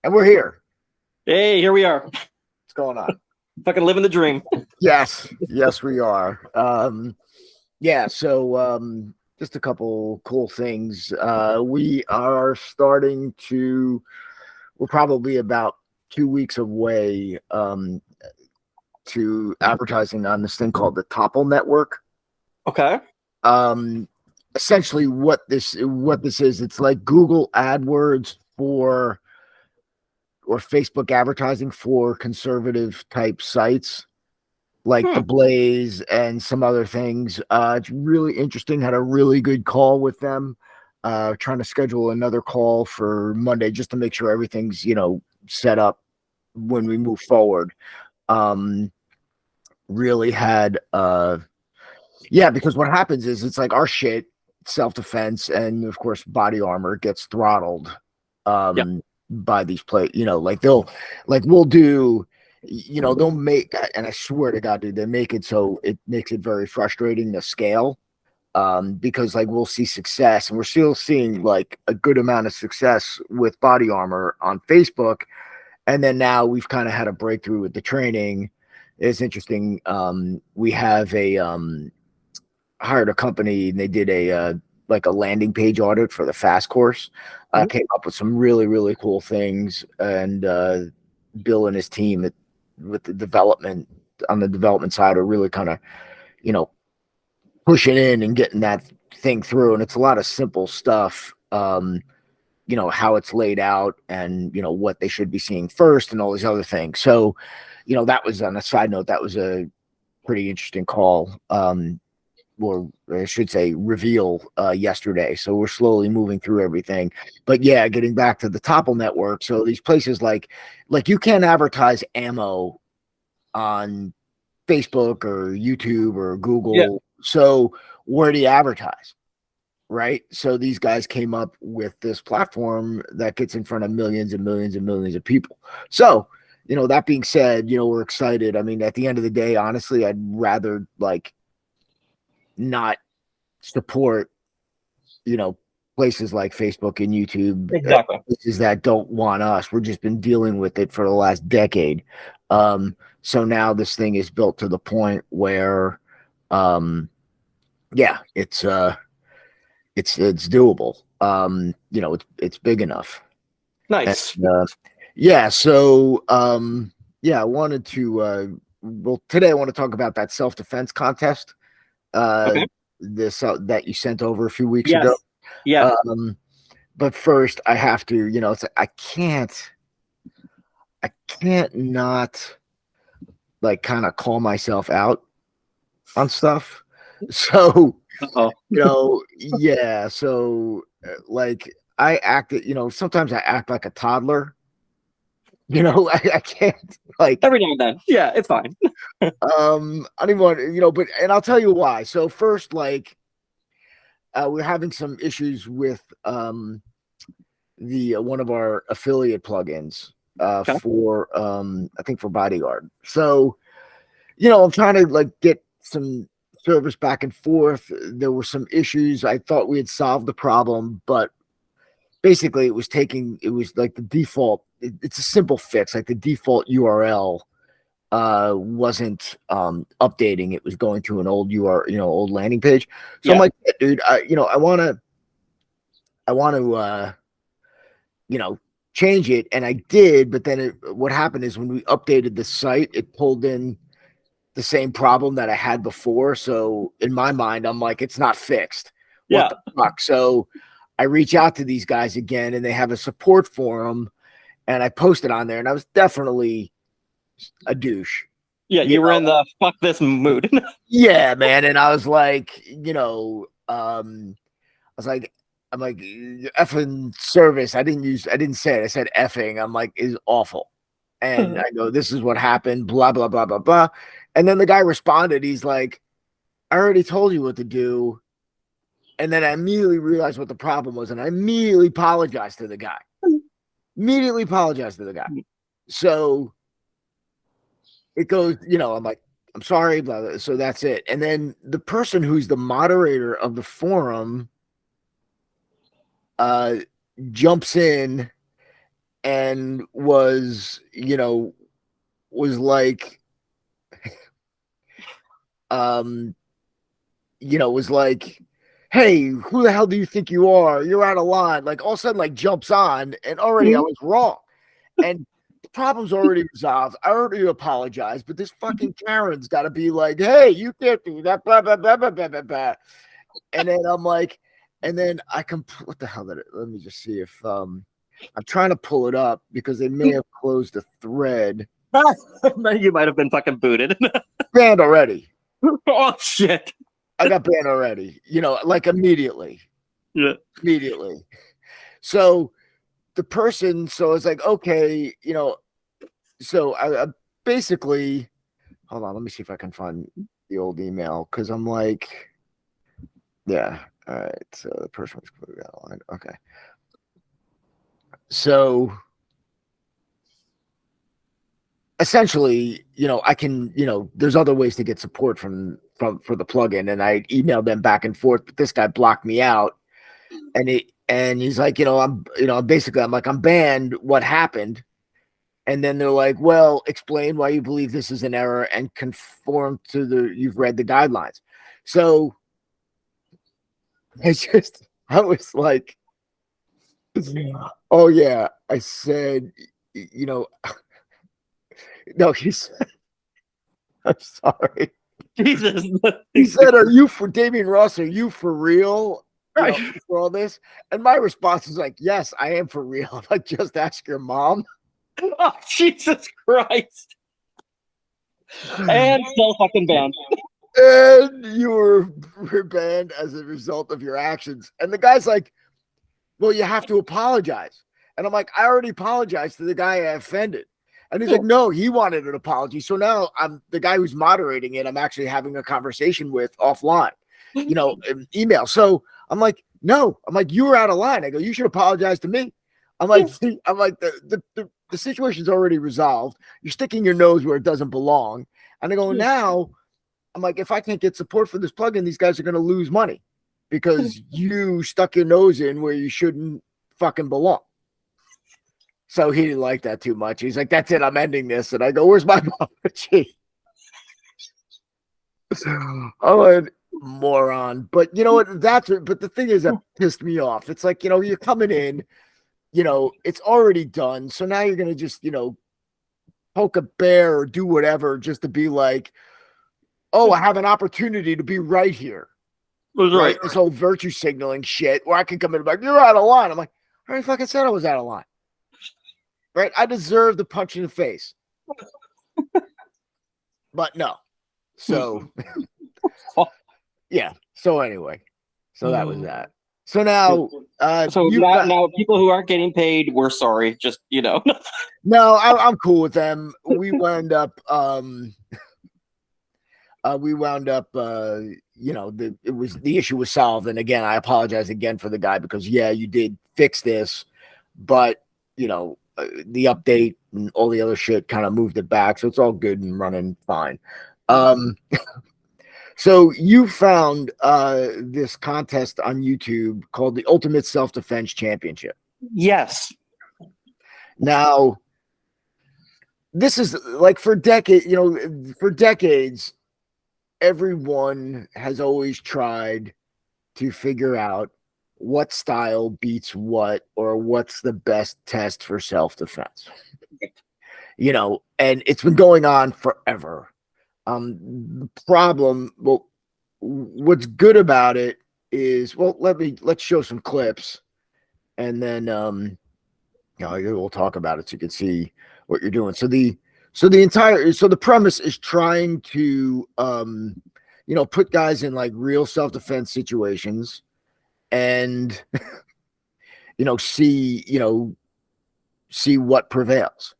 And we're here. Hey, here we are. What's going on? Fucking living the dream. Yes, we are. Yeah, so just a couple cool things. We are starting to, we're probably about 2 weeks away to advertising on this thing called the Topple Network. Okay. Um, Essentially what this is, it's like Google AdWords for or Facebook advertising for conservative type sites like the Hmm. Blaze and some other things. It's really interesting. Had a really good call with them. Trying to schedule another call for Monday just to make sure everything's set up when we move forward. Um, Really had yeah, because what happens is it's like our shit, self defense, and of course body armor gets throttled Yep. by these like we'll do, they'll make, and I swear to God, dude, they make it so it makes it very frustrating to scale. Because like we'll see success, and we're still seeing like a good amount of success with body armor on Facebook, and then now we've kind of had a breakthrough with the training. It's interesting. We have a hired a company, and they did a like a landing page audit for the fast course. Mhm. Came up with some really cool things, and Bill and his team with the development on the development side are really kind of you know pushing in and getting that thing through. And it's a lot of simple stuff. How it's laid out, and what they should be seeing first, and all these other things. So, that was, on a side note, that was a pretty interesting call. Or I should say reveal yesterday. So we're slowly moving through everything. But yeah, getting back to the Topple network. So these places like you can't advertise ammo on Facebook or YouTube or Yeah. Google. So where do you advertise? Right. So these guys came up with this platform that gets in front of millions and millions and millions of people. So, that being said, we're excited. I mean, at the end of the day, honestly, I'd rather like not support, you know, places like Facebook and YouTube, Exactly. places that don't want us. We've just been dealing with it for the last decade. So now this thing is built to the point where, um, yeah, it's doable. It's big enough. And, Nice. yeah, so yeah, I wanted to well, today I want to talk about that self-defense contest uh Okay. this that you sent over a few weeks ago. Yes. Yeah. Um, but first, I have to, it's I can't not like kind of call myself out on stuff. So, Uh-oh. yeah. So, like, I acted, sometimes I act like a toddler. I can't like, Every now and then. Yeah, it's fine. I don't even want, but and I'll tell you why. So first, like, we're having some issues with the one of our affiliate plugins Okay. for I think for Bodyguard. So, I'm trying to like get some service back and forth. There were some issues. I thought we had solved the problem, but basically it was like the default, it's a simple fix, like the default URL wasn't updating. It was going to an old old landing page. So I'm Yeah. like, yeah, dude, I want to you know, change it. And I did, but then what happened is when we updated the site, it pulled in the same problem that I had before. So in my mind, I'm like, it's not fixed. What Yeah. the fuck? So I reach out to these guys again, and they have a support forum, and I posted on there, and I was definitely a douche. Yeah. You You were know, in the fuck this mood. yeah, man. And I was like, I was like, I'm like, effing service. I didn't say it. I said effing. I'm like, is awful. And I go, this is what happened, blah, blah, blah, blah, blah. And then the guy responded. He's like, I already told you what to do. And then I immediately realized what the problem was. And I immediately apologized to the guy. Immediately apologized to the guy. So it goes, I'm like, I'm sorry, blah, blah. So that's it. And then the person who's the moderator of the forum uh jumps in and was like, was like, hey, who the hell do you think you are? You're out of line. Like all of a sudden, like jumps on, and already I was wrong. And the problem's already resolved. I already apologized, but this fucking Karen's got to be like, hey, you can't do that, blah, blah, blah, blah, blah, blah, blah. And then I'm like, and then what the hell did it? Let me just see if I'm trying to pull it up because they may have closed the thread. You might have been fucking booted. Banned already. Oh shit. I got banned already, like immediately. Yeah. Immediately. So the person, so it's like, okay, so I basically, hold on, let me see if I can find the old email because I'm like, yeah, all right. So the person was completely out of line. Okay. So essentially, I can, there's other ways to get support for the plugin, and I emailed them back and forth, but this guy blocked me out, and he's like, I'm like, I'm banned. What happened? And then they're like, well, explain why you believe this is an error and conform to you've read the guidelines. So I was like, oh yeah, I said, no, he said, I'm sorry. Jesus. He said, are you for Damian Ross? Are you for real? Right. For all this? And my response is like, yes, I am for real. I'm like, just ask your mom. Oh, Jesus Christ. And still fucking banned. And you were banned as a result of your actions. And the guy's like, well, you have to apologize. And I'm like, I already apologized to the guy I offended. And he's like, no, he wanted an apology. So now I'm the guy who's moderating it. I'm actually having a conversation with offline, email. So I'm like, no, I'm like, you were out of line. I go, you should apologize to me. I'm like, the situation's already resolved. You're sticking your nose where it doesn't belong. And I go, now I'm like, if I can't get support for this plugin, these guys are going to lose money because you stuck your nose in where you shouldn't fucking belong. So he didn't like that too much. He's like, that's it. I'm ending this. And I go, where's my apology? I'm a moron. But you know what? But the thing is that pissed me off. It's like, you're coming in, it's already done. So now you're going to just, poke a bear or do whatever just to be like, oh, I have an opportunity to be right here. Right. This whole virtue signaling shit where I can come in and be like, you're out of line. I'm like, I already fucking said I was out of line. Right? I deserve the punch in the face. But no. So, yeah. So anyway. So that was that. So now, now people who aren't getting paid, we're sorry. Just, No, I'm cool with them. We wound up, the issue was solved. And again, I apologize again for the guy because you did fix this, but the update and all the other shit kind of moved it back. So it's all good and running fine. So you found this contest on YouTube called the Ultimate Self-Defense Championship. Yes. Now, this is like for decades, everyone has always tried to figure out what style beats what or what's the best test for self-defense. And it's been going on forever. The problem, what's good about it is, let's show some clips and then we'll talk about it so you can see what you're doing. So the premise is trying to put guys in like real self-defense situations and see what prevails.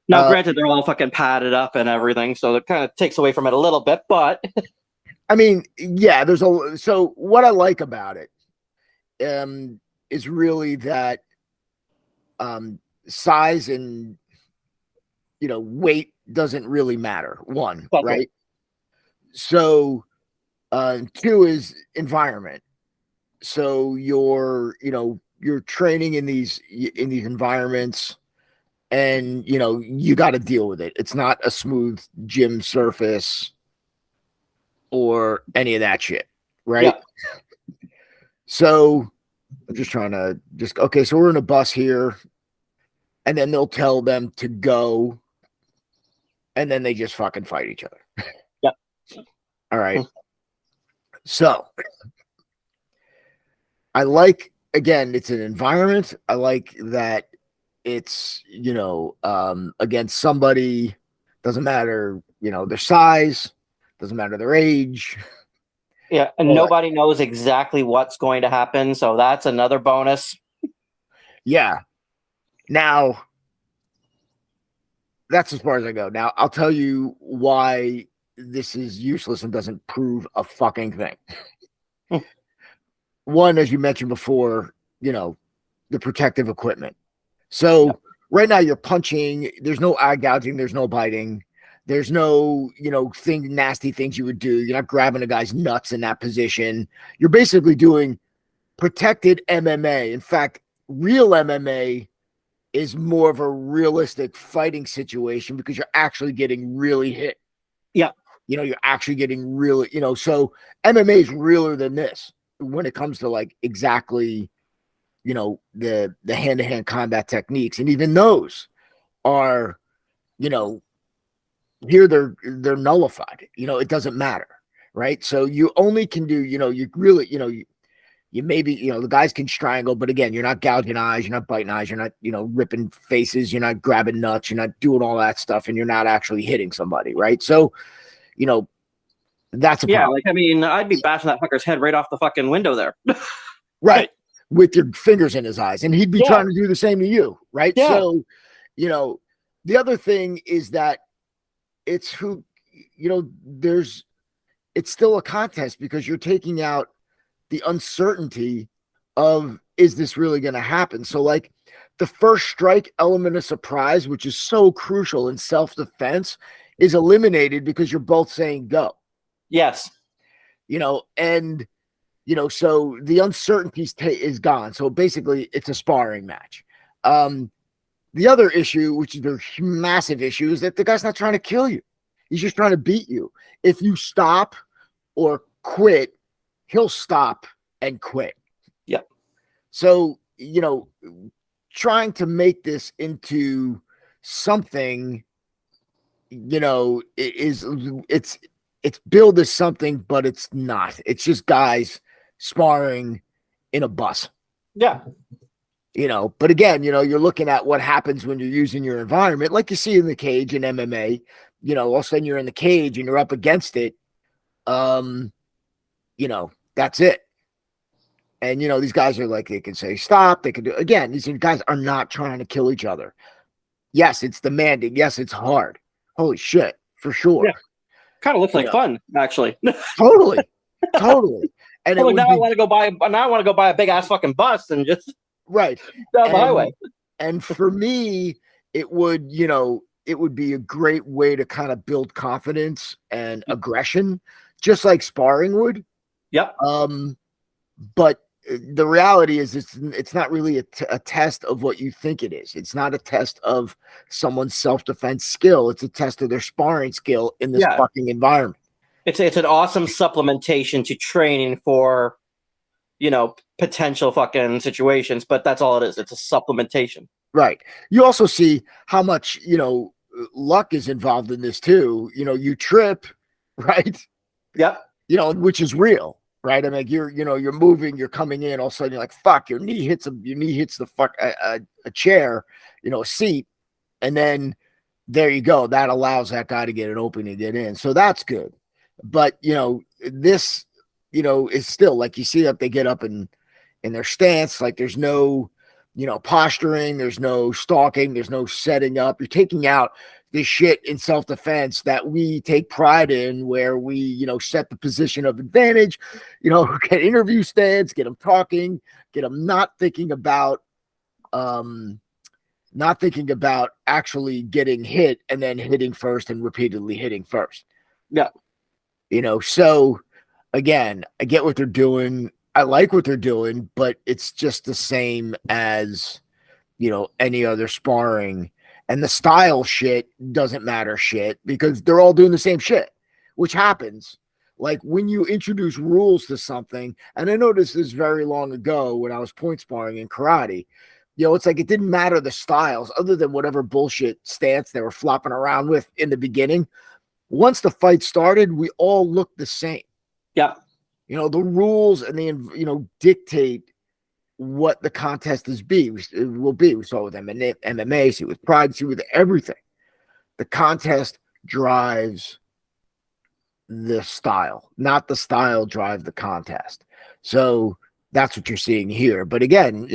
Now, granted, they're all fucking padded up and everything, so it kind of takes away from it a little bit, but I mean, yeah, so what I like about it is really that size and weight doesn't really matter. One, okay. Right? So two is environment. So you're training in these environments and you got to deal with it. It's not a smooth gym surface or any of that shit, right? Yeah. So I'm just trying to okay, so we're in a bus here, and then they'll tell them to go, and then they just fucking fight each other. Yeah. All right. So I like, again, it's an environment. I like that it's, against somebody, doesn't matter, their size, doesn't matter their age. Yeah, and Well, nobody knows exactly what's going to happen, so that's another bonus. Yeah. Now, that's as far as I go. Now, I'll tell you why this is useless and doesn't prove a fucking thing. One, as you mentioned before, the protective equipment. So right now you're punching, there's no eye gouging, there's no biting, there's no, nasty things you would do. You're not grabbing a guy's nuts in that position. You're basically doing protected MMA. In fact, real MMA is more of a realistic fighting situation because you're actually getting really hit. Yeah. You're actually getting really, so MMA is realer than this when it comes to like exactly, the hand-to-hand combat techniques. And even those are, here they're nullified. It doesn't matter. Right. So you only can do, you really, you maybe, the guys can strangle, but again, you're not gouging eyes, you're not biting eyes, you're not, ripping faces, you're not grabbing nuts, you're not doing all that stuff, and you're not actually hitting somebody, right? So, that's a problem. Like, I mean, I'd be bashing that fucker's head right off the fucking window there. Right. With your fingers in his eyes, and he'd be trying to do the same to you, right? Yeah. So, the other thing is that it's who, it's still a contest because you're taking out the uncertainty of, is this really going to happen? So like the first strike element of surprise, which is so crucial in self-defense, is eliminated because you're both saying go. Yes. And so the uncertainty is gone. So basically it's a sparring match. The other issue, which is a massive issue, is that the guy's not trying to kill you. He's just trying to beat you. If you stop or quit, he'll stop and quit. Yep. So, trying to make this into something, it's billed as something, but it's not. It's just guys sparring in a bus. Yeah. But again, you're looking at what happens when you're using your environment, like you see in the cage in MMA. All of a sudden you're in the cage and you're up against it. That's it. And, these guys are like, they can say stop. They can do, again, these guys are not trying to kill each other. Yes, it's demanding. Yes, it's hard. Holy shit, for sure. Yeah. Kind of looks like fun, actually. Totally. And now I want to go buy a big ass fucking bus and just right down the highway. And for me, it would be a great way to kind of build confidence and aggression, just like sparring would. Yep. But the reality is it's not really a test of what you think it is. It's not a test of someone's self-defense skill. It's a test of their sparring skill in this fucking environment. It's an awesome supplementation to training for, potential fucking situations, but that's all it is. It's a supplementation. Right. You also see how much, luck is involved in this too. You trip, right? Yep. Which is real. Right. I mean, you're moving, you're coming in, all of a sudden you're like, fuck, your knee hits a chair, a seat. And then there you go. That allows that guy to get it open and get in. So that's good. But, this, is still like you see that they get up in their stance. Like there's no, posturing, there's no stalking, there's no setting up. You're taking out this shit in self-defense that we take pride in, where we, set the position of advantage, get interview stance, get them talking, get them not thinking about actually getting hit and then hitting first and repeatedly hitting first. Yeah. So again, I get what they're doing. I like what they're doing, but it's just the same as, any other sparring. And the style shit doesn't matter shit because they're all doing the same shit, which happens. Like when you introduce rules to something, and I noticed this very long ago when I was point sparring in karate, it's like it didn't matter the styles other than whatever bullshit stance they were flopping around with in the beginning. Once the fight started, we all looked the same. Yeah. The rules and dictate what the contest will be. We saw it with MMA, see it with Pride, see it with everything. The contest drives the style, not the style drive the contest. So that's what you're seeing here. But again,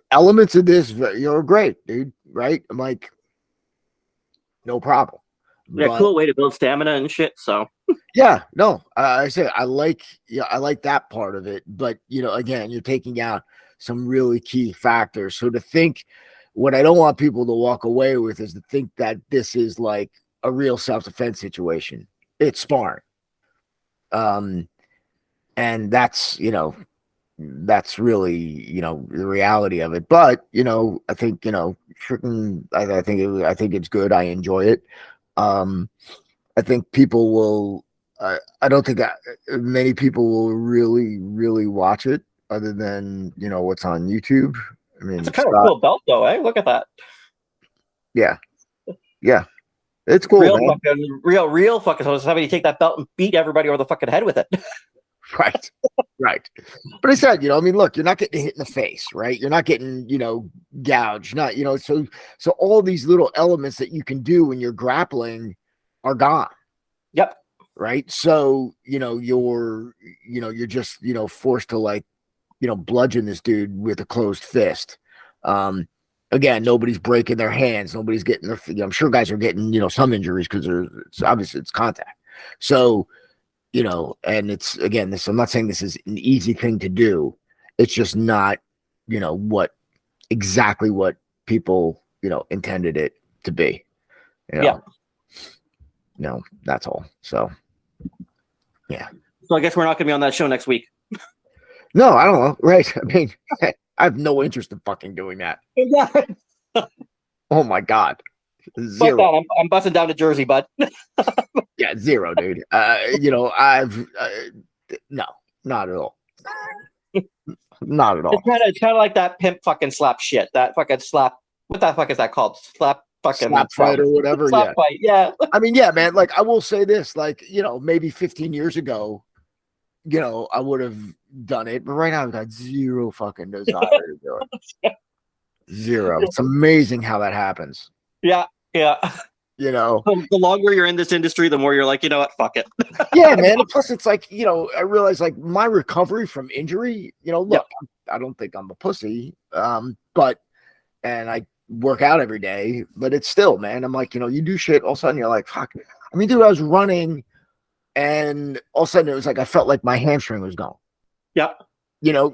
elements of this, you're great, dude. Right? I'm like, no problem. Yeah, cool way to build stamina and shit. So yeah, no, I say I like that part of it. But again, you're taking out some really key factors. So to think, what I don't want people to walk away with is to think that this is like a real self-defense situation. It's sparring. And that's really, the reality of it. But, I think, I think it's good. I enjoy it. I think people will, I don't think many people will really, really watch it other than, what's on YouTube. I mean, it's a kind of cool belt though, eh? Look at that. Yeah. Yeah. It's cool, real man. Real fucking. So somebody take that belt and beat everybody over the fucking head with it. Right. But I said, look, you're not getting hit in the face, right? You're not getting, gouged, not, so all these little elements that you can do when you're grappling are gone. Yep. Right. So, you're just, forced to like, bludgeon this dude with a closed fist. Again, nobody's breaking their hands. Nobody's getting their, I'm sure guys are getting, some injuries because it's obviously it's contact. So, and it's, again, I'm not saying this is an easy thing to do. It's just not, exactly what people, intended it to be. Yeah. That's all. So, yeah. So I guess we're not going to be on that show next week. No, I don't know. Right. I mean, I have no interest in fucking doing that. Yeah. Oh my God. Zero. Fuck that. I'm busting down to Jersey, bud. Yeah, zero, dude. No, not at all. Not at all. It's kind of like that pimp fucking slap shit. That fucking slap. What the fuck is that called? Slap fight or whatever. Slap fight. Yeah. I mean, yeah, man. Like, I will say this. Like, maybe 15 years ago, I would have done it, but right now I've got zero fucking desire to do it. Zero. It's amazing how that happens. Yeah. The longer you're in this industry, the more you're like, what, fuck it. Yeah, man. And plus, it's like, I realize like my recovery from injury, look, I don't think I'm a pussy, but I work out every day, but it's still, man, I'm like, you do shit, all of a sudden you're like, fuck. I mean, dude, I was running and all of a sudden it was like I felt like my hamstring was gone. Yep.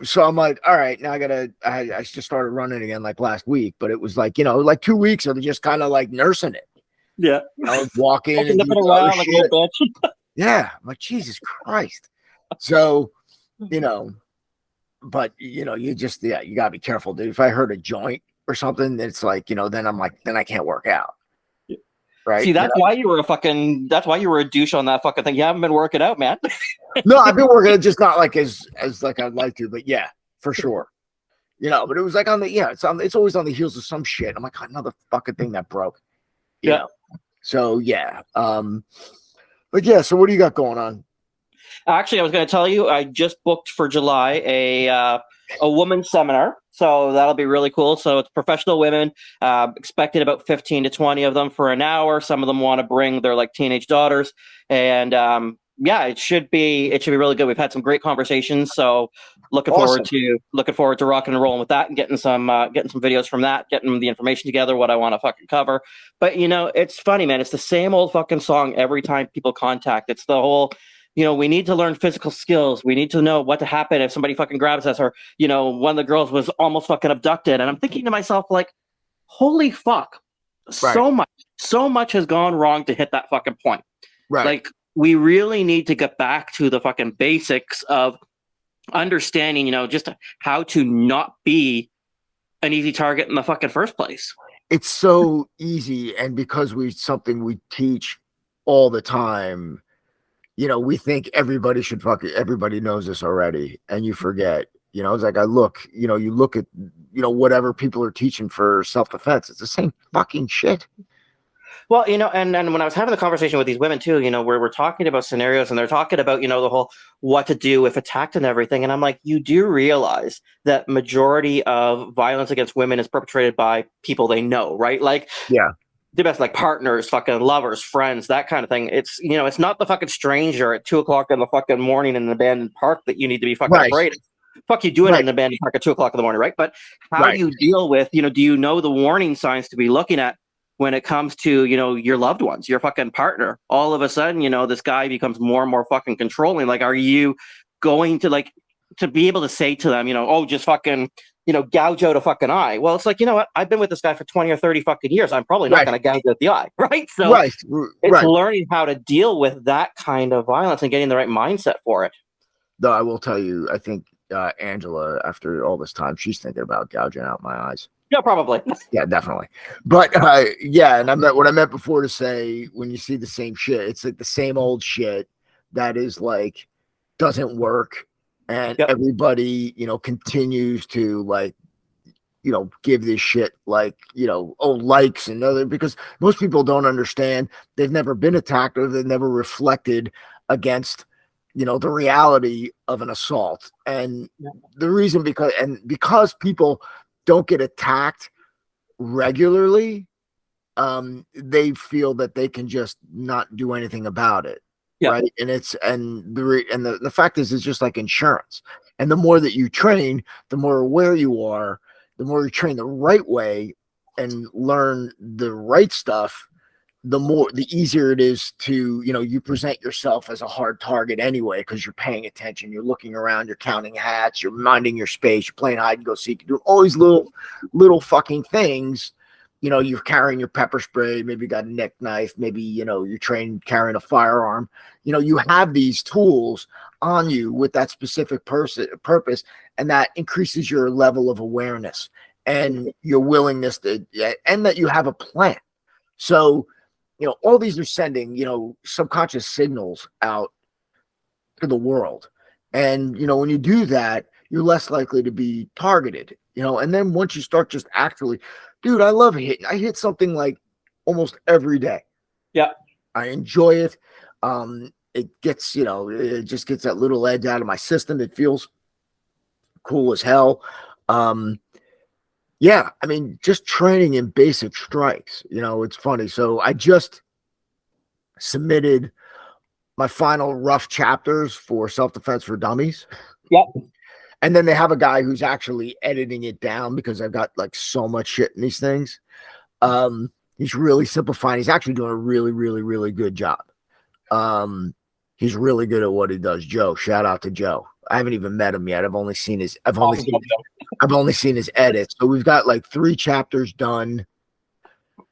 So I'm like, all right, now I just started running again like last week, but it was like, like 2 weeks of just kind of like nursing it. Yeah. Walking and around like a little bitch. Yeah. I'm like, Jesus Christ. So, but you just, you gotta be careful, dude. If I hurt a joint or something, it's like, then I'm like, then I can't work out. Right. See, that's why you were a douche on that fucking thing. You haven't been working out, man. No, I've been working, just not like as like I'd like to, but yeah, for sure. But it was like it's always on the heels of some shit. I'm like, another fucking thing that broke. You know? So yeah. But yeah, so what do you got going on? Actually, I was going to tell you, I just booked for July a women's seminar. So that'll be really cool. So it's professional women, expected about 15 to 20 of them for an hour. Some of them want to bring their like teenage daughters. And it should be really good. We've had some great conversations. So looking forward to rocking and rolling with that and getting some videos from that, getting the information together, what I want to fucking cover. But it's funny, man. It's the same old fucking song every time people contact. It's the whole, we need to learn physical skills. We need to know what to happen if somebody fucking grabs us, or, one of the girls was almost fucking abducted. And I'm thinking to myself, like, holy fuck. Right. So much has gone wrong to hit that fucking point. Right. Like, we really need to get back to the fucking basics of understanding, just how to not be an easy target in the fucking first place. it's so easy, and because something we teach all the time, we think everybody knows this already, and you forget. It's like you look at whatever people are teaching for self-defense, it's the same fucking shit. Well, and when I was having the conversation with these women too, where we're talking about scenarios and they're talking about, the whole what to do if attacked and everything. And I'm like, you do realize that majority of violence against women is perpetrated by people they know, right? Like, Yeah. the best, like partners, fucking lovers, friends, that kind of thing. It's, it's not the fucking stranger at 2:00 in the fucking morning in an abandoned park that you need to be fucking Right. afraid of. Fuck you doing Right. in an abandoned park at 2:00 in the morning, right? But how Right. do you deal with, do you know the warning signs to be looking at when it comes to, your loved ones, your fucking partner? All of a sudden, this guy becomes more and more fucking controlling. Like, are you going to, like, to be able to say to them, oh, just fucking, gouge out a fucking eye? Well, it's like, you know what? I've been with this guy for 20 or 30 fucking years. I'm probably not Right. going to gouge out the eye, right? So Right. it's Right. learning how to deal with that kind of violence and getting the right mindset for it. Though I will tell you, I think Angela, after all this time, she's thinking about gouging out my eyes. Yeah, probably. Yeah, definitely. But yeah, and what I meant before to say, when you see the same shit, it's like the same old shit that is like doesn't work, and Yep. everybody continues to like give this shit like likes and other, because most people don't understand. They've never been attacked, or they've never reflected against the reality of an assault. And the reason, because people don't get attacked regularly, they feel that they can just not do anything about it. Yeah. Right. And the fact is, it's just like insurance. And the more that you train, the more aware you are, the more you train the right way and learn the right stuff, the easier it is to, you present yourself as a hard target anyway, because you're paying attention, you're looking around, you're counting hats, you're minding your space, you're playing hide and go seek, you're doing all these little fucking things. You're carrying your pepper spray, maybe you got a neck knife, maybe, you're trained carrying a firearm. You have these tools on you with that specific purpose, and that increases your level of awareness and your willingness and that you have a plan. So, all these are sending, subconscious signals out to the world. And, when you do that, you're less likely to be targeted, and then once you start just actually, dude, I love hitting. I hit something like almost every day. Yeah. I enjoy it. It gets, it just gets that little edge out of my system. It feels cool as hell. Yeah, I mean, just training in basic strikes, it's funny. So I just submitted my final rough chapters for Self-Defense for Dummies. Yep. And then they have a guy who's actually editing it down, because I've got like so much shit in these things. He's really simplifying. He's actually doing a really, really, really good job. He's really good at what he does. Joe, shout out to Joe. I haven't even met him yet. I've only seen his edits. So we've got like 3 chapters done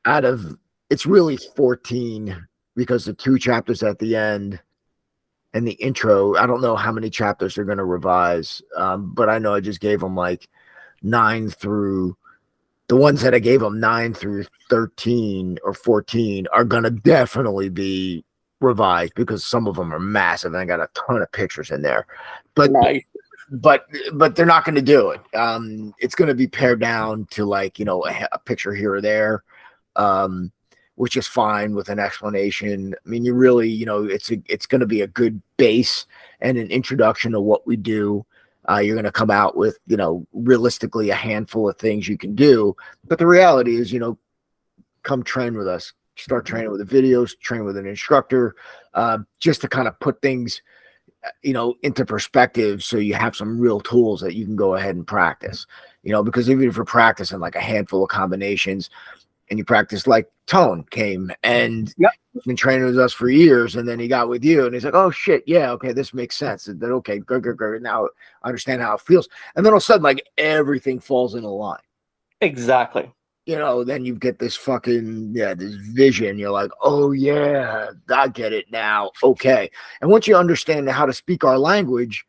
out of, it's really 14, because the 2 chapters at the end and the intro, I don't know how many chapters they're going to revise. But I know I just gave them like 9 through, the ones that I gave them 9 through 13 or 14 are going to definitely be revised, because some of them are massive and I got a ton of pictures in there. But nice. but they're not going to do it. It's going to be pared down to like, a picture here or there, which is fine, with an explanation. I mean, you really, it's going to be a good base and an introduction to what we do. You're going to come out with, realistically a handful of things you can do. But the reality is, come train with us. Start training with the videos, train with an instructor, just to kind of put things, into perspective, so you have some real tools that you can go ahead and practice. Because even if you're practicing like a handful of combinations, and you practice, like Tone came and been training with us for years, and then he got with you and he's like, oh shit, yeah, okay, this makes sense. And then okay, good. Now I understand how it feels. And then all of a sudden, like, everything falls into line. Exactly. Then you get this fucking, this vision. You're like, oh yeah, I get it now. Okay. And once you understand how to speak our language,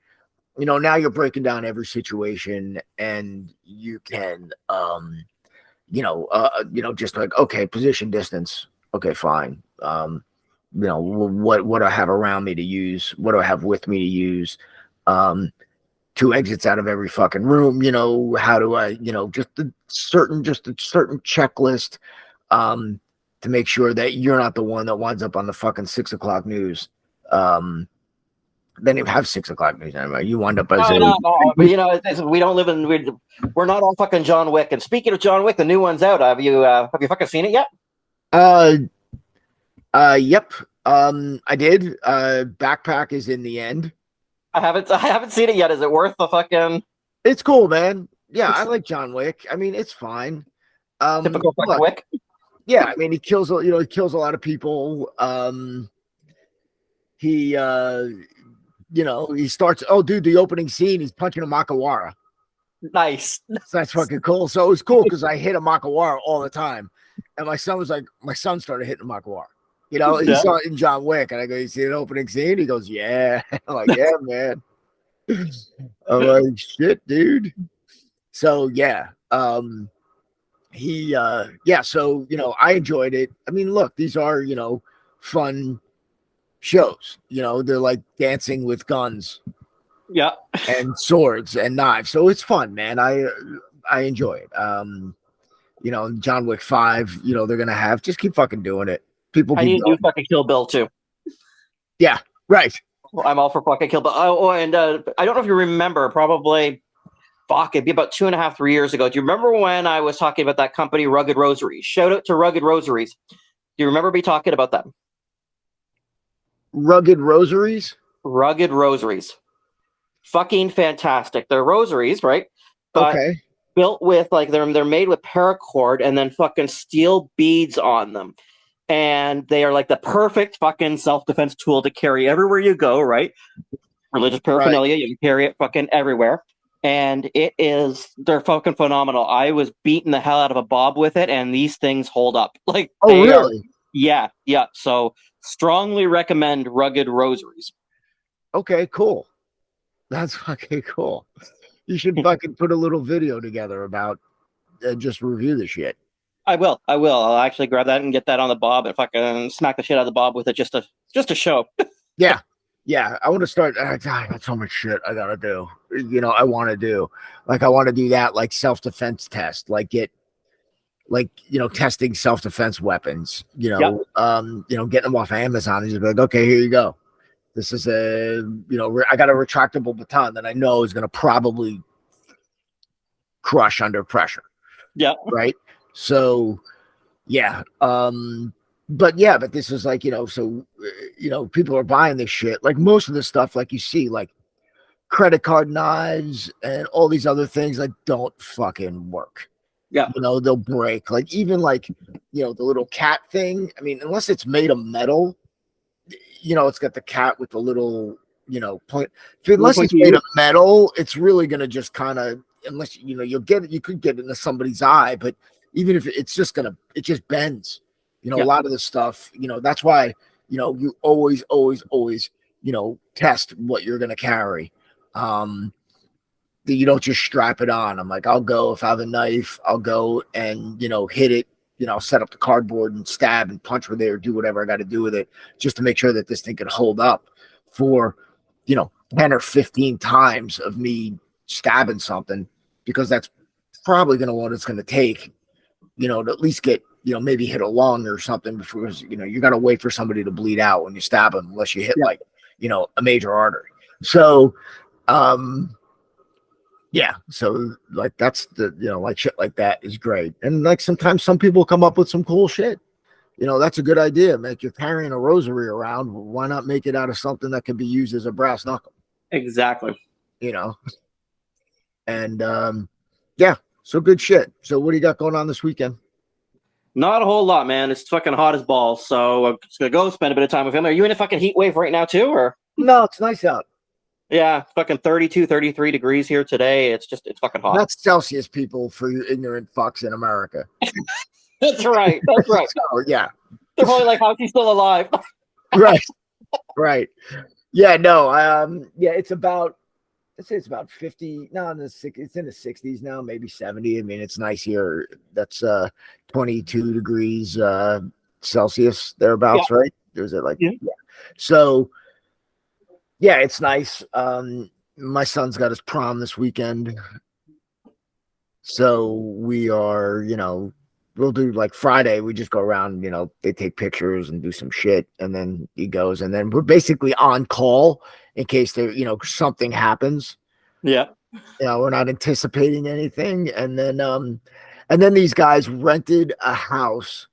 now you're breaking down every situation, and you can just like, okay, position distance. Okay, fine. What do I have around me to use? What do I have with me to use? Two exits out of every fucking room. How do I, just a certain checklist, to make sure that you're not the one that winds up on the fucking 6 o'clock news. They didn't have 6 o'clock news anymore. You wind up as no. But we don't live in. We're not all fucking John Wick. And speaking of John Wick, the new one's out. Have you fucking seen it yet? Yep. I did. Backpack is in the end. I haven't seen it yet. Is it worth the fucking? It's cool, man. Yeah, I like John Wick. I mean, it's fine. Typical fucking Wick. Yeah, I mean, he kills a lot of people. He starts. Oh, dude, the opening scene, he's punching a Makawara. Nice. So that's fucking cool. So it was cool because I hit a Makawara all the time, and my son started hitting a Makawara. He saw it in John Wick, and I go, "You see an opening scene?" He goes, "Yeah." I'm like, "Yeah, man." I'm like, "Shit, dude." So yeah, So I enjoyed it. I mean, look, these are fun shows. They're like dancing with guns, yeah, and swords and knives. So it's fun, man. I enjoy it. John Wick 5. They're gonna have just keep fucking doing it. People, I need to do fucking Kill Bill too. Yeah, right. I'm all for fucking Kill Bill. And I don't know if you remember, probably, it'd be about 2.5, 3 years ago. Do you remember when I was talking about that company, Rugged Rosaries? Shout out to Rugged Rosaries. Do you remember me talking about them? Rugged Rosaries? Rugged Rosaries. Fucking fantastic. They're rosaries, right? But okay. Built with they're made with paracord and then fucking steel beads on them. And they are like the perfect fucking self-defense tool to carry everywhere you go, right? Religious paraphernalia, right. You can carry it fucking everywhere. And they're fucking phenomenal. I was beating the hell out of a bob with it, and these things hold up. Really? Yeah. So strongly recommend Rugged Rosaries. Okay, cool. That's fucking cool. You should fucking put a little video together about just review the shit. I will. I'll actually grab that and get that on the bob and fucking smack the shit out of the bob with it just to show. Yeah. I want to start. God, I got so much shit I gotta do. I want to do. I want to do that, self-defense test, testing self-defense weapons. Yep. Getting them off Amazon and just be like, okay, here you go. This is I got a retractable baton that I know is gonna probably crush under pressure. Yeah. Right. So, yeah. But this is people are buying this shit. Most of the stuff, you see, credit card knives and all these other things, don't fucking work. Yeah. They'll break. Even the little cat thing. I mean, unless it's made of metal, it's got the cat with the little, point. Unless it's made of metal, it's really going to just kind of, unless, you could get into somebody's eye, but even if it just bends, a lot of the stuff, that's why, you always, test what you're going to carry. You don't just strap it on. I'm like, I'll go, if I have a knife, I'll go and, hit it, set up the cardboard and stab and punch with it or do whatever I got to do with it just to make sure that this thing can hold up for, 10 or 15 times of me stabbing something, because that's probably what it's going to take, to at least get, maybe hit a lung or something before, you got to wait for somebody to bleed out when you stab them, unless you hit a major artery. So, so that's the, shit like that is great. And sometimes some people come up with some cool shit. That's a good idea. You're carrying a rosary around. Why not make it out of something that can be used as a brass knuckle? Exactly. And so good shit. So what do you got going on this weekend? Not a whole lot, man. It's fucking hot as balls. So I'm just gonna go spend a bit of time with him. Are you in a fucking heat wave right now too, or? No, it's nice out. Yeah, fucking 32, 33 degrees here today. It's fucking hot. That's Celsius, people, for you ignorant fucks in America. That's right. So, yeah. They're probably like, how's he still alive? Right. Yeah, no. It's about I'd say it's about 50. No, it's in the 60s now, maybe 70. I mean, it's nice here. That's 22 degrees Celsius Yeah. thereabouts, right? Is it like Yeah. yeah. So yeah, it's nice. My son's got his prom this weekend. So we are, we'll do like Friday, we just go around, they take pictures and do some shit, and then he goes, and then we're basically on call in case there, something happens. Yeah. We're not anticipating anything. And then these guys rented a house,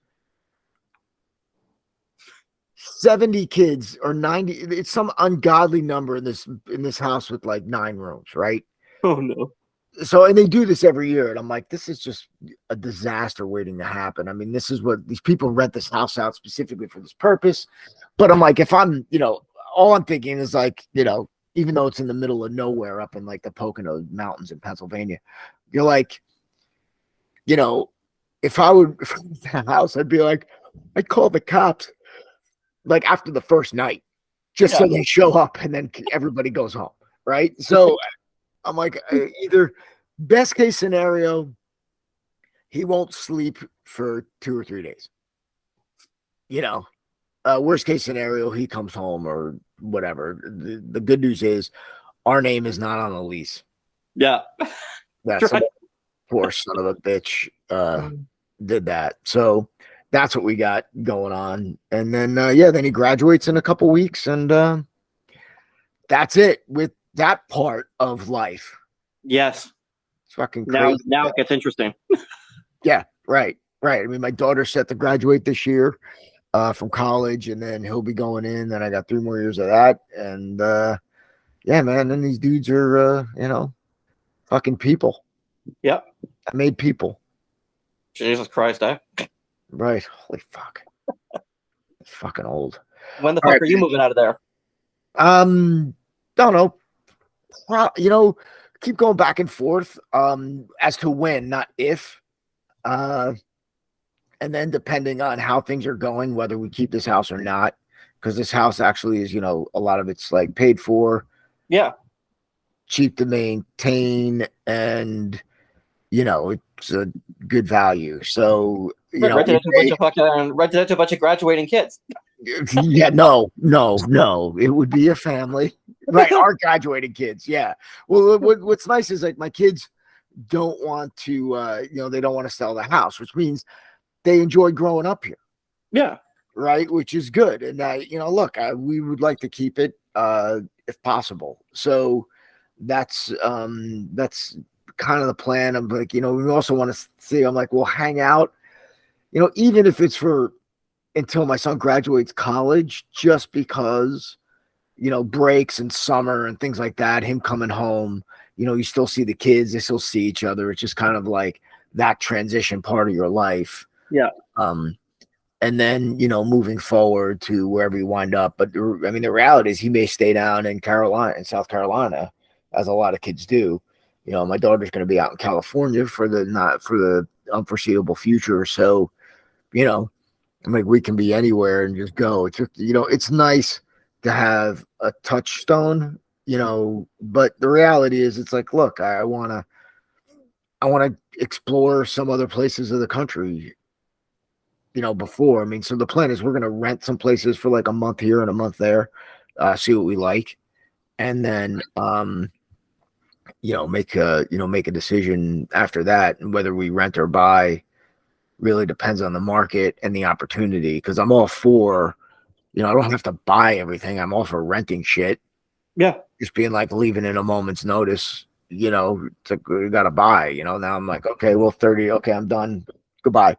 70 kids or 90, it's some ungodly number in this house with like 9 rooms, right? Oh no. So, and they do this every year, and I'm like, this is just a disaster waiting to happen. I mean, this is what these people rent this house out specifically for this purpose. But I'm like, if I'm, all I'm thinking is like, even though it's in the middle of nowhere up in like the Pocono Mountains in Pennsylvania, you're like, if I would that house, I'd be like, I'd call the cops like after the first night, just so they show up, and then everybody goes home, right? So I'm like, either best case scenario, he won't sleep for 2 or 3 days. Worst case scenario, he comes home or whatever. The good news is our name is not on the lease. Yeah. That's right. Poor son of a bitch did that. So that's what we got going on. And then, then he graduates in a couple weeks, and that's it with that part of life. Yes. It's fucking crazy. Now it gets interesting. Yeah, right. I mean, my daughter's set to graduate this year from college, and then he'll be going in. Then I got 3 more years of that. And yeah, man, then these dudes are, fucking people. Yep. I made people. Jesus Christ, eh? Right. Holy fuck. It's fucking old. When the fuck are you moving out of there? Don't know. Keep going back and forth as to when, not if. And then depending on how things are going, whether we keep this house or not, because this house actually is, a lot of it's like paid for. Yeah. Cheap to maintain, and it's a good value. So rented it to a bunch of graduating kids. Yeah, no, it would be a family, right? Our graduating kids, yeah. Well, what's nice is like my kids don't want to, they don't want to sell the house, which means they enjoy growing up here. Yeah, right, which is good. And look, we would like to keep it if possible. So that's kind of the plan. I'm like, we also want to see. I'm like, we'll hang out, even if it's for until my son graduates college, just because, breaks and summer and things like that, him coming home, you still see the kids, they still see each other. It's just kind of like that transition part of your life. Yeah. And then, moving forward to wherever you wind up. But I mean, the reality is he may stay down in South Carolina, as a lot of kids do. My daughter's going to be out in California for the unforeseeable future. So, I'm like, we can be anywhere and just go. It's just, it's nice to have a touchstone, but the reality is it's like, look, I want to explore some other places of the country, before. I mean, so the plan is we're going to rent some places for like a month here and a month there, see what we like. And then, make a decision after that. And whether we rent or buy really depends on the market and the opportunity. Cause I'm all for, I don't have to buy everything. I'm all for renting shit. Yeah. Just being like leaving in a moment's notice, it's like, we got to buy, now I'm like, okay, well, 30. Okay. I'm done. Goodbye.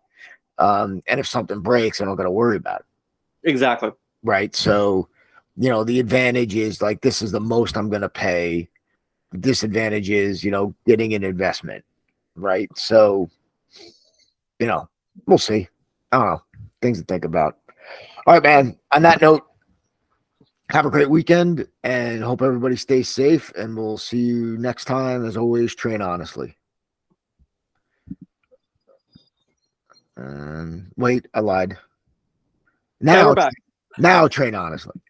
And if something breaks, I don't got to worry about it. Exactly. Right. So, the advantage is like, this is the most I'm going to pay. The disadvantage is, getting an investment. Right. So, we'll see. I don't know. Things to think about. All right, man. On that note, have a great weekend and hope everybody stays safe. And we'll see you next time. As always, train honestly. Wait, I lied. Now, we're back. Now train honestly.